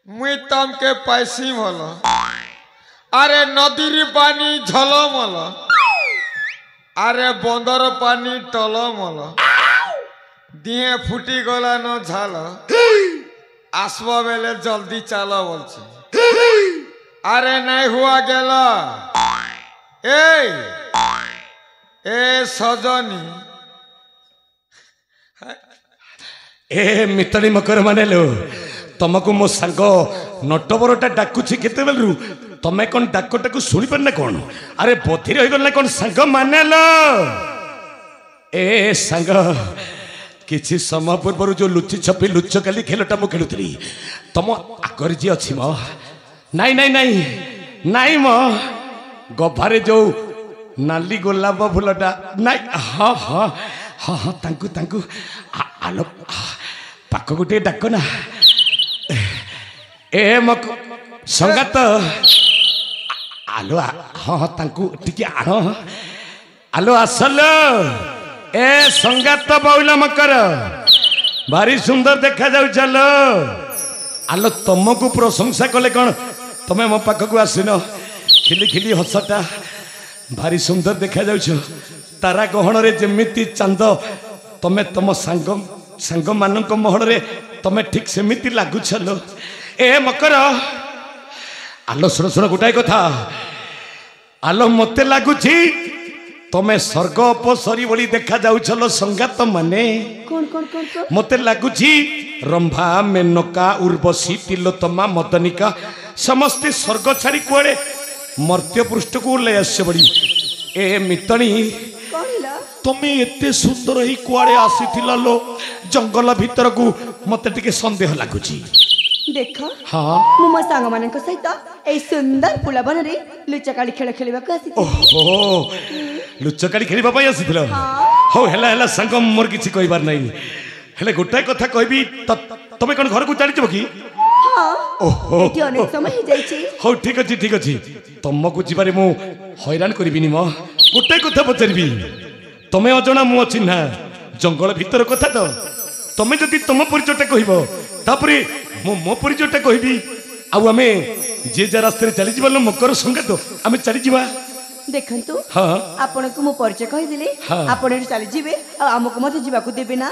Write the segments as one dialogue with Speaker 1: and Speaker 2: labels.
Speaker 1: मुई तमके पैसी भल अरे नदीर पानी झलमल अरे बंदर पानी टलमल दिए फुटी गला न झाल आसवा बेले जल्दी चाल बोल अरे नहीं हुआ गेला ए सजनी
Speaker 2: ए मितली मकर माने लो तुमको मो सांग नटबरटा डाकुची केते बेलरु तमे कोन डाकटा को सुनि पर ना कोन अरे बथि रहि गल ना कोन सांग माने लो ए सांग किछि समय पूर्व जो लुचि छपी लुचकाली खेलटा मु खेलुतली तम आकर जी अछि म नाई नाई नाई नाई म गभारे जो नाली गोलाप फुलटा नाई हाँ हाँ हाँ हाँ तांकु तांकु आलो पाक गोटे डाक ना ए मक संगात आलो हाँ हाँ तांकु टिके आनो आलो आसल ए संगात बाउला मकर भारी सुंदर देखा जाउ चलो आलो तुमको प्रशंसा कले कौन तमे मो पाख को आसिन खिली खिली हसटा भारी सुंदर देखा जाउ तारा गहन रे जेमिति चांद तमे तम सांग सांग मानक महल रे तमे ठीक सेमिति लागु छलो ए मकर आलो सुन सुन गोटाए कथा आलो मते लागुछि तमे स्वर्ग अपसरी बोली देखा जाउ छलो संगात माने
Speaker 3: कौन कौन कौन कौन
Speaker 2: मते लागुछि रंभा मेनका उर्वशी तिलोत्तमा मदनिका समस्ते स्वर्ग छाड़ी कुआड़े मर्त्य पृष्ठ को ले आसे बड़ी ए मितणी
Speaker 3: कहला
Speaker 2: तमे एते सुंदर ही कुआड़े आसीथिला लो जंगल भीतर को मते टिके संदेह लागुछि
Speaker 3: देख
Speaker 2: हाँ
Speaker 3: मु मो सांग मानक सहित ए सुंदर फुला बन रे लुचकाली खेल खेलिबा को आसी
Speaker 2: ओहो लुचकाली खेलिबा पई आसीथिला
Speaker 3: हां
Speaker 2: हो हेला हेला संग मोर किछि कहिबार नै हेले गोटाए कथा कहबी तमे कोन घर को चली जबो की
Speaker 3: हां
Speaker 2: ओहो
Speaker 3: एटी अनेक समय हो जाईची
Speaker 2: हो ठीक अछि तुमको जीवारे मु हैरान करबिनी म गोटाए कथा पचारबी तमे अजणा मु अचिन्हा जंगल भीतर कथा तो तमे जदि तुम परिचयटा कहबो तापरे मो परिचयटा कहबी आउ आमे जे जा रास्ते चली जीवा मकर संगात आमे चली जीवा
Speaker 3: देखंतु
Speaker 2: हाँ
Speaker 3: आपण को मु परिचय कहि दिले
Speaker 2: हाँ।
Speaker 3: आपण चली जीवे आ हमको मते जीवा को देबे ना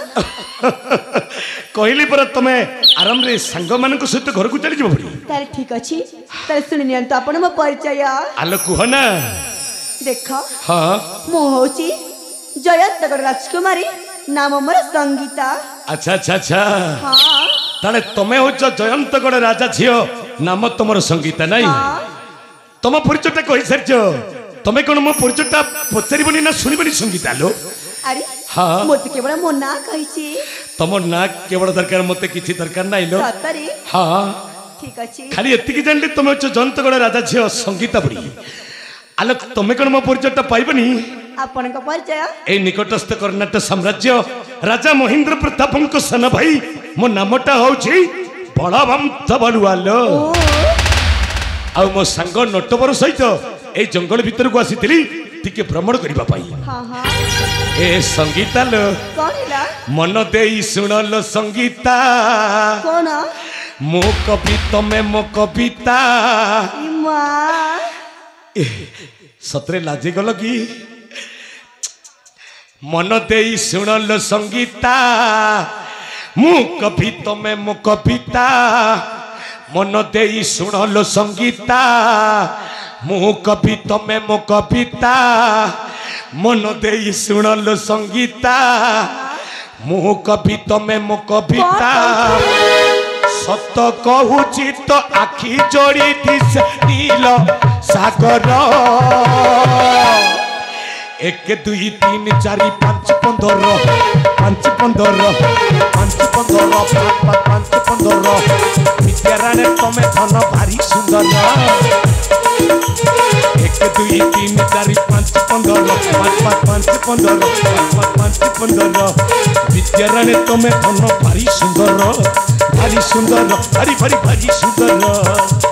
Speaker 2: कहली पर तमे आराम रे सांग मानक सहित घर को चली जीव पड़ी
Speaker 3: तारे ठीक अछि तारे सुनि नियंतु आपण मो परिचय
Speaker 2: आलो कुह ना
Speaker 3: देख
Speaker 2: हाँ
Speaker 3: मु होची जयंतगढ़ राजकुमारी नाम मोर संगीता
Speaker 2: अच्छा अच्छा अच्छा
Speaker 3: हां
Speaker 2: ताले तमे हो जयंतगढ़ राजा झियो नाम तुमर संगीता नहीं
Speaker 3: हां
Speaker 2: तुम परिचयटा कहि सारछ तमे कोन मो परिचयटा पचारिबनी ना सुनिबनी संगीता लो
Speaker 3: अरे
Speaker 2: हाँ
Speaker 3: मोते केवल मो ना कहिची
Speaker 2: तुम ना केवल दरकार मते किछि दरकार नाही लो
Speaker 3: सतरे
Speaker 2: हाँ
Speaker 3: ठीक अछि
Speaker 2: खाली एतिकी जानले तुम हो जयंतगढ़ राजा झियो संगीता बड़ी आलो तमे कोन मो परिचयटा पाइबनी
Speaker 3: आपण को परिचय
Speaker 2: ए निकटस्थ कर्णाटक साम्राज्य राजा महेंद्र प्रतापंक सन भाई मो नामटा होछि बलवंत बलुआलो आ मो सांग नटवर सहित ए जंगल भीतर को आसीथिली टिके भ्रमण करिबा पाई
Speaker 3: हां हां
Speaker 2: ए संगीता लो
Speaker 3: कोनला
Speaker 2: मन देई सुनलो संगीता
Speaker 3: कोन
Speaker 2: मो कवि तमे मो कविता
Speaker 3: इमा
Speaker 2: सतरे लाजे गल की मन देई सुनलो संगीता मु कवि तमे मो कविता मन देई सुनलो संगीता मु कवि तमे मो कविता मन देई सुनलो संगीता मु कवि तमे मो कविता सत कहूची तो आखि जोड़ी दिस नील सागर 1 2 3 4 5 15 5 15 5 15 5 15 विद्याराणे तमे धन भारी सुंदर 1 2 3 4 5 15 5 15 5 15 विद्याराणे तमे धन भारी सुंदर भारी सुंदर भारी भारी भारी सुंदर